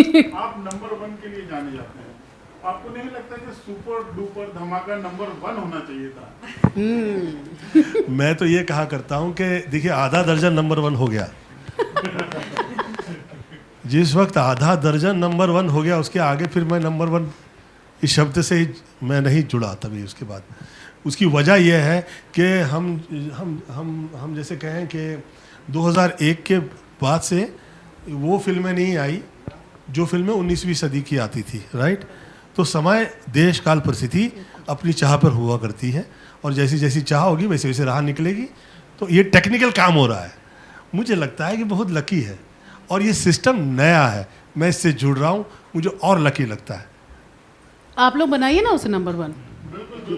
आप नंबर 1 के लिए जाने जाते हैं, आपको नहीं लगता कि सुपर डुपर धमाका नंबर 1 होना चाहिए था? मैं तो ये कहा करता हूँ कि देखिए आधा दर्जन नंबर 1 हो गया। जिस वक्त आधा दर्जन नंबर 1 हो गया उसके आगे फिर मैं नंबर 1 इस शब्द से ही मैं नहीं जुड़ा तभी उसके बाद। उसकी वजह यह है कि हम जैसे कहें कि 2001 के बाद से वो फिल्में नहीं आई जो फिल्में 19वीं सदी की आती थी, राइट। तो समय देश काल परिस्थिति अपनी चाह पर हुआ करती है और जैसी जैसी चाह होगी वैसे वैसे राह निकलेगी। तो ये टेक्निकल काम हो रहा है, मुझे लगता है कि बहुत लकी है और ये सिस्टम नया है, मैं इससे जुड़ रहा हूँ, मुझे और लकी लगता है। आप लोग बनाइए ना उसे नंबर 1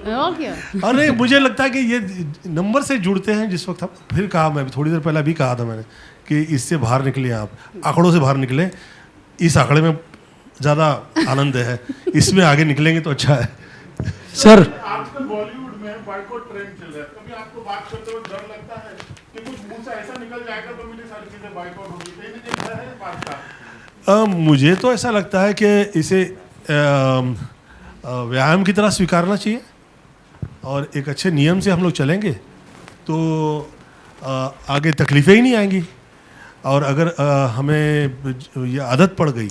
और क्या। अरे मुझे लगता है कि ये नंबर से जुड़ते हैं। जिस वक्त हम फिर कहा, मैं थोड़ी देर पहले भी कहा था मैंने कि इससे बाहर निकले, आप आंकड़ों से बाहर निकले, इस आंकड़े में ज़्यादा आनंद है, इसमें आगे निकलेंगे तो अच्छा है। सर आजकल बॉलीवुड में बॉयकॉट ट्रेंड चल रहा है, कभी आपको बात करते वक्त डर लगता है कि कुछ मुंह से ऐसा निकल जाएगा तो मेरी सारी चीजें बॉयकॉट होगी, कहीं ना कहीं डर है बात का? मुझे तो ऐसा लगता है कि इसे व्यायाम की तरह स्वीकारना चाहिए और एक अच्छे नियम से हम लोग चलेंगे तो आगे तकलीफ़ें ही नहीं आएंगी। और अगर हमें ये आदत पड़ गई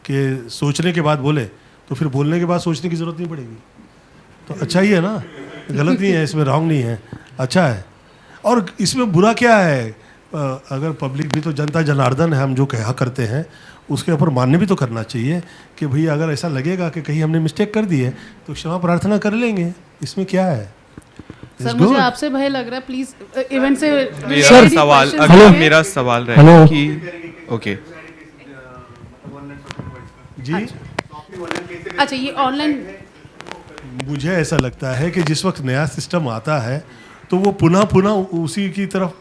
कि सोचने के बाद बोले तो फिर बोलने के बाद सोचने की ज़रूरत नहीं पड़ेगी। तो अच्छा ही है ना, गलत नहीं है, इसमें रॉन्ग नहीं है, अच्छा है। और इसमें बुरा क्या है, अगर पब्लिक भी तो जनता जनार्दन है, हम जो कहा करते हैं उसके ऊपर मान्य भी तो करना चाहिए कि भाई अगर ऐसा लगेगा कि कहीं हमने मिस्टेक कर दी है तो क्षमा प्रार्थना कर लेंगे, इसमें क्या है। सर मुझे आपसे भय लग रहा है, प्लीज इवेंट से मेरा सवाल अगर मेरा सवाल रहेगा कि ओके जी। अच्छा ये ऑनलाइन, मुझे ऐसा लगता है कि जिस वक्त नया सिस्टम आता है तो वो पुनः पुनः उसी की तरफ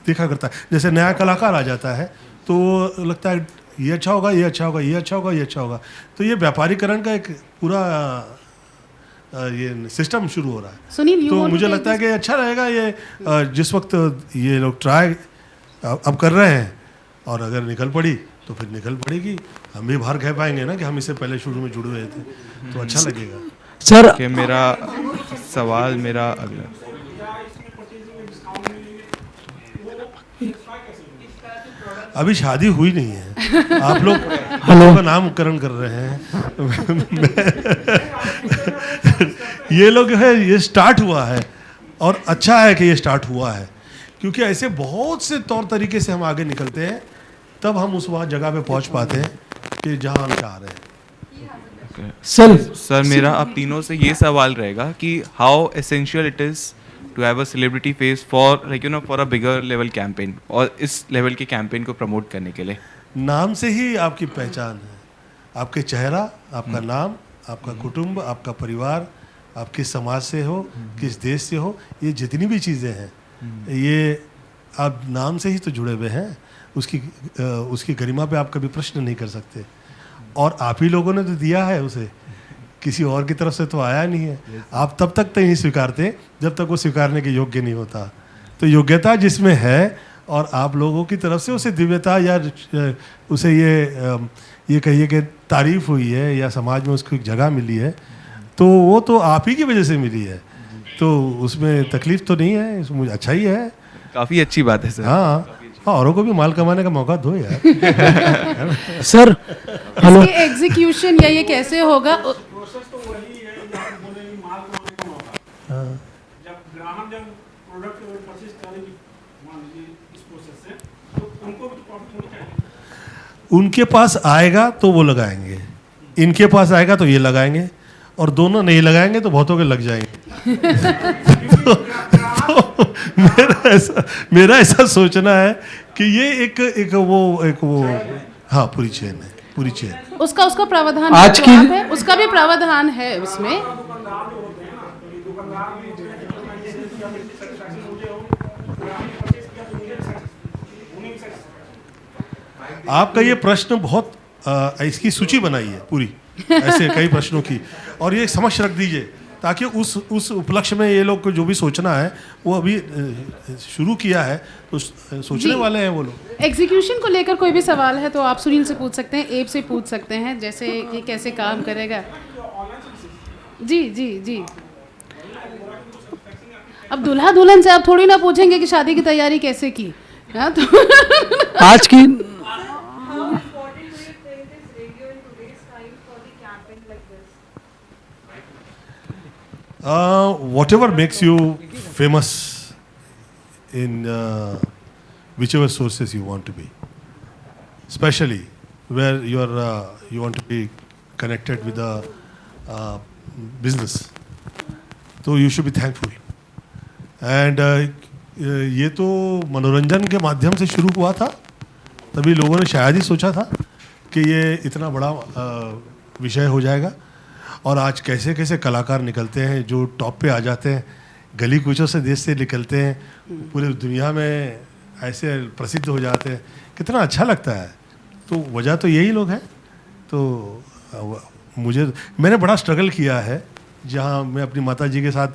देखा करता है। जैसे नया कलाकार आ जाता है तो लगता है ये अच्छा होगा, ये अच्छा होगा, ये अच्छा होगा, ये अच्छा होगा। तो ये व्यापारीकरण का एक पूरा ये सिस्टम शुरू हो रहा है। सुनील तो मुझे लगता है कि अच्छा रहेगा ये जिस वक्त ये लोग ट्राई अब कर रहे हैं और अगर निकल पड़ी तो फिर निकल पड़ेगी। हम भी बाहर कह पाएंगे ना कि हम इससे पहले शुरू में जुड़े हुए थे, तो अच्छा लगेगा। सर कि मेरा सवाल मेरा अगला अभी शादी हुई नहीं है, आप लोग बच्चों का नामकरण कर रहे हैं। ये लोग है, ये स्टार्ट हुआ है और अच्छा है कि ये स्टार्ट हुआ है, क्योंकि ऐसे बहुत से तौर तरीके से हम आगे निकलते हैं तब हम उस वहाँ जगह पे पहुँच पाते हैं कि जहाँ हम चाह रहे हैं। सर मेरा आप तीनों से ये सवाल रहेगा कि how essential it is to have a celebrity face for like you know for a bigger level campaign और इस लेवल के कैंपेन को प्रमोट करने के लिए। नाम से ही आपकी पहचान है, आपके चेहरा, आपका नाम, आपका कुटुंब, आपका परिवार, आप किस समाज से हो, किस देश से हो, ये जितनी भी चीज़ें हैं ये आप नाम से ही तो जुड़े हुए हैं। उसकी गरिमा पे आप कभी प्रश्न नहीं कर सकते और आप ही लोगों ने तो दिया है उसे, किसी और की तरफ से तो आया नहीं है। आप तब तक नहीं स्वीकारते जब तक वो स्वीकारने के योग्य नहीं होता। तो योग्यता जिसमें है और आप लोगों की तरफ से उसे दिव्यता या उसे ये कहिए कि तारीफ हुई है या समाज में उसको एक जगह मिली है, तो वो तो आप ही की वजह से मिली है, तो उसमें तकलीफ तो नहीं है, मुझे अच्छा ही है। काफ़ी अच्छी बात है सर। हाँ, औरों को भी माल कमाने का मौका दो यार। सर हेलो, इसके एग्जीक्यूशन या ये कैसे होगा? प्रोसेस तो वही है जो आप बोलेंगे, माल कमाने का मौका। जब ग्राहक जब प्रोडक्ट परचेज करेंगे मान लीजिए इस प्रोसेस से, तो उनको भी तो प्रॉफिट होनी चाहिए। उनके पास आएगा तो वो लगाएंगे, इनके पास आएगा तो ये लगाएंगे और दोनों नहीं लगाएंगे तो बहुतों के लग जाएंगे। तो मेरा ऐसा सोचना है कि ये एक वो हाँ पूरी चेन है, पूरी चेन। उसका प्रावधान आज की है, उसका भी प्रावधान है उसमें। आपका ये प्रश्न बहुत इसकी सूची बनाई है पूरी, ऐसे कई प्रश्नों की, और ये समझ रख दीजिए ताकि उस उपलक्ष्य में ये लोग को जो भी सोचना है वो अभी शुरू किया है, तो सोचने जी। वाले हैं वो लोग। एग्जीक्यूशन को लेकर कोई भी सवाल है तो आप सुनील से पूछ सकते हैं, एब से पूछ सकते हैं, जैसे ये कैसे काम करेगा। जी जी जी। अब दूल्हा दुल्हन से आप थोड़ी ना पूछेंगे कि शादी की तैयारी कैसे की, हाँ तो आज की How important do you think is radio in today's time for the campaign like this? Whatever makes you famous in whichever sources you want to be, especially where you want to be connected with the business, so you should be thankful. And ये तो मनोरंजन के माध्यम से शुरू हुआ था, तभी लोगों ने शायद ही सोचा था कि ये इतना बड़ा विषय हो जाएगा। और आज कैसे कैसे कलाकार निकलते हैं जो टॉप पे आ जाते हैं, गली कूचों से देश से निकलते हैं, पूरे दुनिया में ऐसे प्रसिद्ध हो जाते हैं, कितना अच्छा लगता है। तो वजह तो यही लोग हैं। तो मैंने बड़ा स्ट्रगल किया है, जहाँ मैं अपनी माता जी के साथ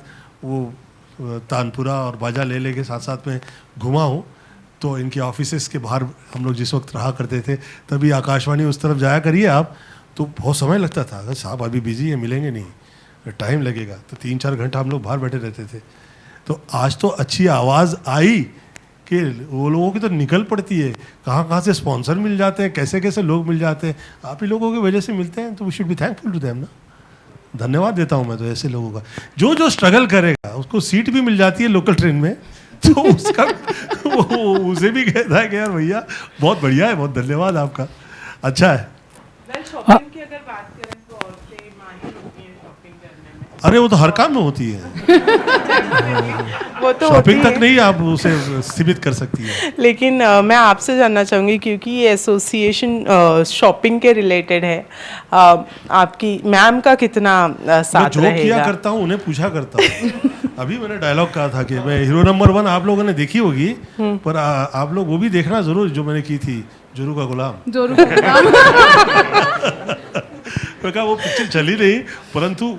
वो तानपुरा और बाजा ले के साथ साथ में घुमा हूँ। तो इनके ऑफिसेस के बाहर हम लोग जिस वक्त रहा करते थे, तभी आकाशवाणी उस तरफ जाया करिए आप, तो बहुत समय लगता था। अगर साहब अभी बिजी है, मिलेंगे नहीं, टाइम लगेगा, तो 3-4 घंटा हम लोग बाहर बैठे रहते थे। तो आज तो अच्छी आवाज़ आई कि वो लोगों की तो निकल पड़ती है, कहाँ कहाँ से स्पॉन्सर मिल जाते हैं, कैसे कैसे लोग मिल जाते हैं, आप ही लोगों की वजह से मिलते हैं। तो we should be thankful to them ना। धन्यवाद देता हूँ मैं तो ऐसे लोगों का। जो स्ट्रगल करेगा उसको सीट भी मिल जाती है लोकल ट्रेन में, तो उसका उसे भी कहता है कि यार भैया बहुत बढ़िया है, बहुत धन्यवाद आपका, अच्छा है। वेल शॉपिंग की अगर बात करें तो औरतें माहिर होती हैं शॉपिंग करने में। अरे वो तो हर काम में होती है, वो तो शॉपिंग होती तक है। नहीं आप उसे सीमित कर सकती है। लेकिन मैं आपसे जानना चाहूँगी, क्योंकि ये एसोसिएशन शॉपिंग के रिलेटेड है, आपकी मैम का कितना मैं साथ जो किया रहेगा? करता हूँ उन्हें पूछा करता हूँ। अभी मैंने डायलॉग कहा था कि मैं हीरो नंबर 1 आप लोगों ने देखी होगी, पर आप लोग वो भी देखना जरूर जो मैंने की थी, जोरू का गुलाम। जोरू मैं कहा वो पिक्चर चली नहीं, परंतु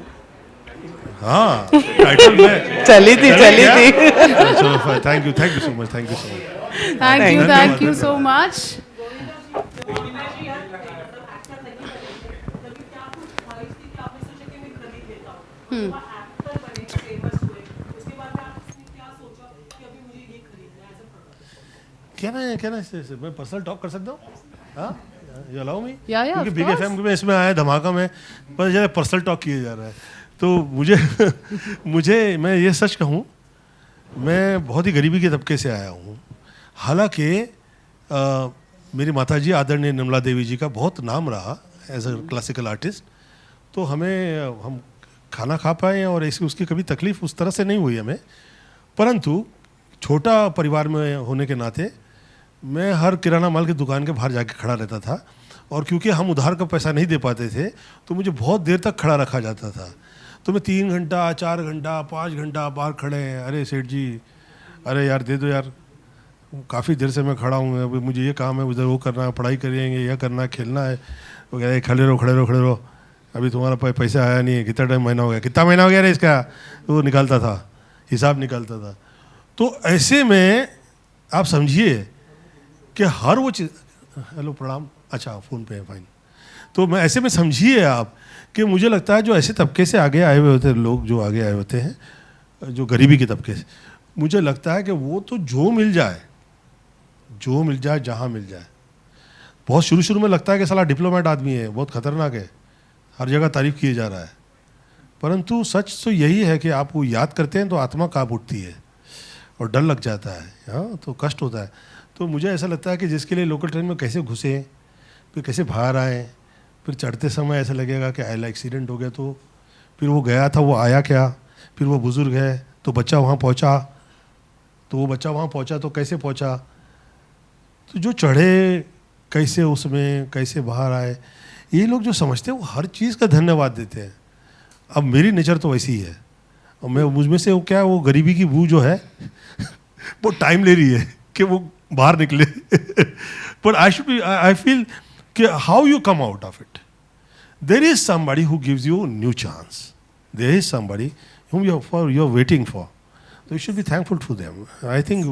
हाँ टाइटल में चली थी। चलो thank you so much, thank you so much. Thank you so much. क्या ना इससे मैं पर्सनल टॉक कर सकता हूँ? हाँ, यू अलाउ मी? या, क्योंकि of बिग course. एफएम में इसमें आया धमाका में, पर जरा पर्सनल टॉक किया जा रहा है, तो मुझे मैं ये सच कहूँ, मैं बहुत ही गरीबी के तबके से आया हूँ। हालांकि मेरी माताजी आदरणीय निर्मला देवी जी का बहुत नाम रहा एज अ क्लासिकल आर्टिस्ट, तो हम खाना खा पाए और ऐसी उसकी कभी तकलीफ उस तरह से नहीं हुई हमें। परंतु छोटा परिवार में होने के नाते मैं हर किराना माल की दुकान के बाहर जाके खड़ा रहता था, और क्योंकि हम उधार का पैसा नहीं दे पाते थे तो मुझे बहुत देर तक खड़ा रखा जाता था। तो मैं 3 घंटा 4 घंटा 5 घंटा बाहर खड़े हैं, अरे सेठ जी अरे यार दे दो यार, काफ़ी देर से मैं खड़ा हूँ, अभी मुझे ये काम है, उधर वो करना है, पढ़ाई करेंगे, यह करना है, खेलना है, वो कह रहे खड़े रहो, अभी तुम्हारा पैसा आया नहीं है, कितना टाइम महीना हो गया, कितना महीना हो गया रे इसका, वो निकालता था, हिसाब निकालता था। तो ऐसे में आप समझिए कि हर वो चीज़, हेलो प्रणाम, अच्छा फ़ोन पे है, फाइन। तो मैं ऐसे में समझिए आप कि मुझे लगता है जो ऐसे तबके से आगे आए हुए होते हैं लोग, जो आगे आए होते हैं, जो गरीबी के तबके से, मुझे लगता है कि वो तो जो मिल जाए जहाँ मिल जाए। बहुत शुरू में लगता है कि साला डिप्लोमेट आदमी है, बहुत खतरनाक है, हर जगह तारीफ किए जा रहा है, परंतु सच तो यही है कि आप वो याद करते हैं तो आत्मा काँप उठती है और डर लग जाता है, हाँ, तो कष्ट होता है। तो मुझे ऐसा लगता है कि जिसके लिए लोकल ट्रेन में कैसे घुसे, फिर कैसे बाहर आए, फिर चढ़ते समय ऐसा लगेगा कि आइला एक्सीडेंट हो गया, तो फिर वो गया था वो आया क्या, फिर वो बुज़ुर्ग है तो बच्चा वहाँ पहुँचा, तो वो बच्चा वहाँ पहुँचा तो कैसे पहुँचा, तो जो चढ़े कैसे उसमें कैसे बाहर आए, ये लोग जो समझते हैं वो हर चीज़ का धन्यवाद देते हैं। अब मेरी नेचर तो वैसी ही है, और मैं मुझ में से वो क्या, वो गरीबी की बू जो है वो टाइम ले रही है कि वो बाहर निकले। बट आई फील कि how you come out of it, there is somebody who gives you new chance, there is somebody whom you are waiting for. तो you should be thankful to them. I think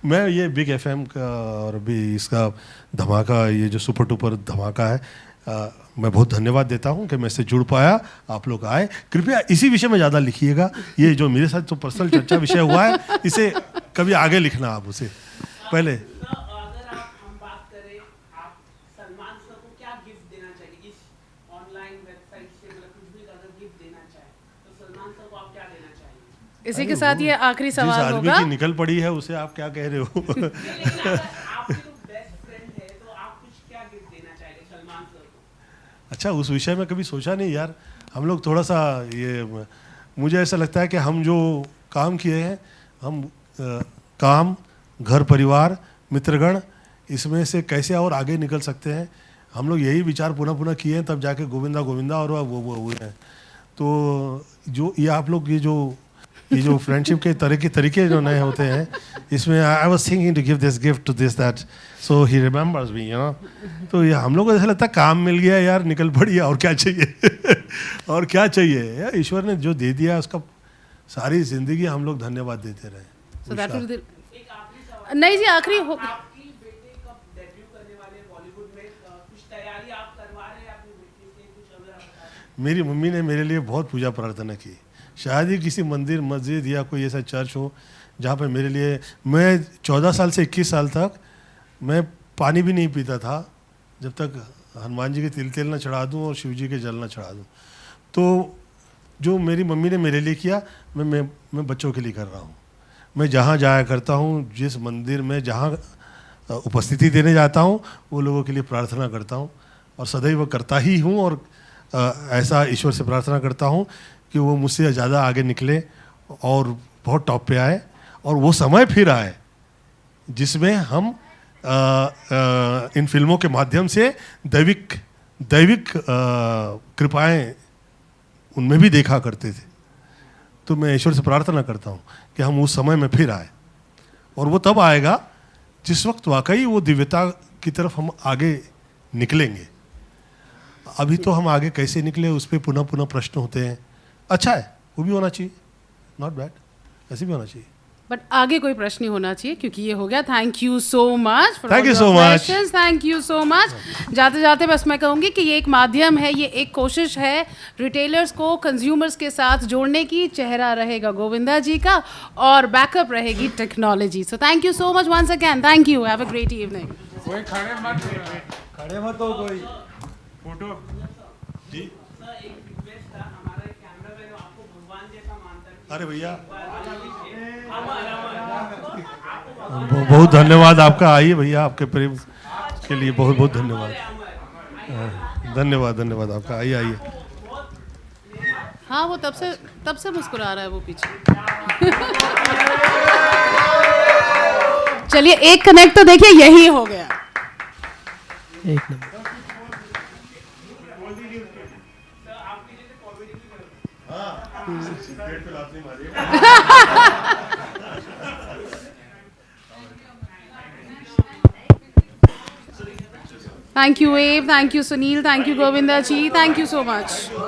मैं ये big FM का और अभी इसका धमाका, ये जो सुपर टुपर धमाका है, मैं बहुत धन्यवाद देता हूँ कि मैं इससे जुड़ पाया, आप लोग आए. कृपया इसी विषय में ज़्यादा लिखिएगा. ये जो मेरे साथ जो पर्सनल चर्चा विषय हुआ है, इसे कभी आगे लिखना आप उसे पहले. अगर हम बात करें, आप सलमान सर को क्या गिफ्ट देना चाहिए इस ऑनलाइन वेबसाइट से, मतलब कुछ भी अगर गिफ्ट देना चाहे तो सलमान सर को आप क्या देना चाहिए? इसी के साथ ये आखिरी जिस सवाल आदमी होगा. की निकल पड़ी है उसे आप क्या कह रहे हो? लेकिन अगर आपके तो बेस्ट फ्रेंड है तो आप कुछ क्या गिफ्ट देना चाहेंगे सलमान सर को? अच्छा, उस विषय में कभी सोचा नहीं यार. हम लोग थोड़ा सा ये, मुझे ऐसा लगता है कि हम जो काम किए हैं, हम काम, घर परिवार, मित्रगण, इसमें से कैसे और आगे निकल सकते हैं, हम लोग यही विचार पुनः पुनः किए हैं, तब जाके गोविंदा गोविंदा और वो हैं. तो जो ये आप लोग ये जो फ्रेंडशिप के तरीके जो नए होते हैं, इसमें I was thinking to give this gift to this that, so he remembers me, you know. तो ये हम लोग को ऐसा लगता है काम मिल गया यार, निकल पड़ी, और क्या चाहिए? और क्या चाहिए यार, ईश्वर ने जो दे दिया उसका सारी जिंदगी हम लोग धन्यवाद देते रहे. So that will be- एक आखिरी सवाल, नहीं जी, आखिरी हो. आपकी बेटे कब डेब्यू करने वाले बॉलीवुड में? कुछ तैयारी आप करवा रहे हैं अपनी बेटी से, कुछ अगर आप बता दें? मेरी मम्मी ने मेरे लिए बहुत पूजा प्रार्थना की. शायद ही किसी मंदिर, मस्जिद या कोई ऐसा चर्च हो जहाँ पे मेरे लिए, मैं 14 साल से 21 साल तक मैं पानी भी नहीं पीता था जब तक हनुमान जी के तेल ना चढ़ा दूँ और शिव जी के जल ना चढ़ा दूँ. तो जो मेरी मम्मी ने मेरे लिए किया, मैं बच्चों के लिए कर रहा हूँ. मैं जहाँ जाया करता हूँ, जिस मंदिर में जहाँ उपस्थिति देने जाता हूँ, वो लोगों के लिए प्रार्थना करता हूँ और सदैव करता ही हूँ. और ऐसा ईश्वर से प्रार्थना करता हूँ कि वो मुझसे ज़्यादा आगे निकले और बहुत टॉप पे आए, और वो समय फिर आए जिसमें हम इन फिल्मों के माध्यम से दैविक कृपाएं उनमें भी देखा करते थे. तो मैं ईश्वर से प्रार्थना करता हूँ कि हम उस समय में फिर आए, और वो तब आएगा जिस वक्त वाकई वो दिव्यता की तरफ हम आगे निकलेंगे. अभी तो हम आगे कैसे निकले उस पर पुनः पुनः प्रश्न होते हैं. अच्छा है, वो भी होना चाहिए, नॉट बैड, ऐसे भी होना चाहिए. बट आगे कोई प्रश्न नहीं होना चाहिए, क्योंकि ये हो गया. Thank you so much. Thank you so much. Thank you so much. जाते जाते बस मैं कहूँगी कि ये एक माध्यम है, ये एक कोशिश है रिटेलर्स को कंज्यूमर्स के साथ जोड़ने की. चेहरा रहेगा गोविंदा जी का और बैकअप रहेगी technology. So thank you so much once again. Thank you. Have a great evening. कोई खड़े मत हो, कोई फोटो जी. सर, एक रिक्वेस्ट था, हमारा एक कैमरामैन आपको भगवान जैसा मानता है. अरे भैया, आपको बहुत धन्यवाद आपका. आइए भैया, आपके प्रेम के लिए बहुत बहुत धन्यवाद. धन्यवाद आपका. आइए. हाँ, वो तब से मुस्कुरा रहा है वो पीछे. चलिए, एक कनेक्ट तो देखिए यही हो गया. एक number. Thank you, Abe. Thank you, Sunil. Thank you, Govinda ji. Thank you so much.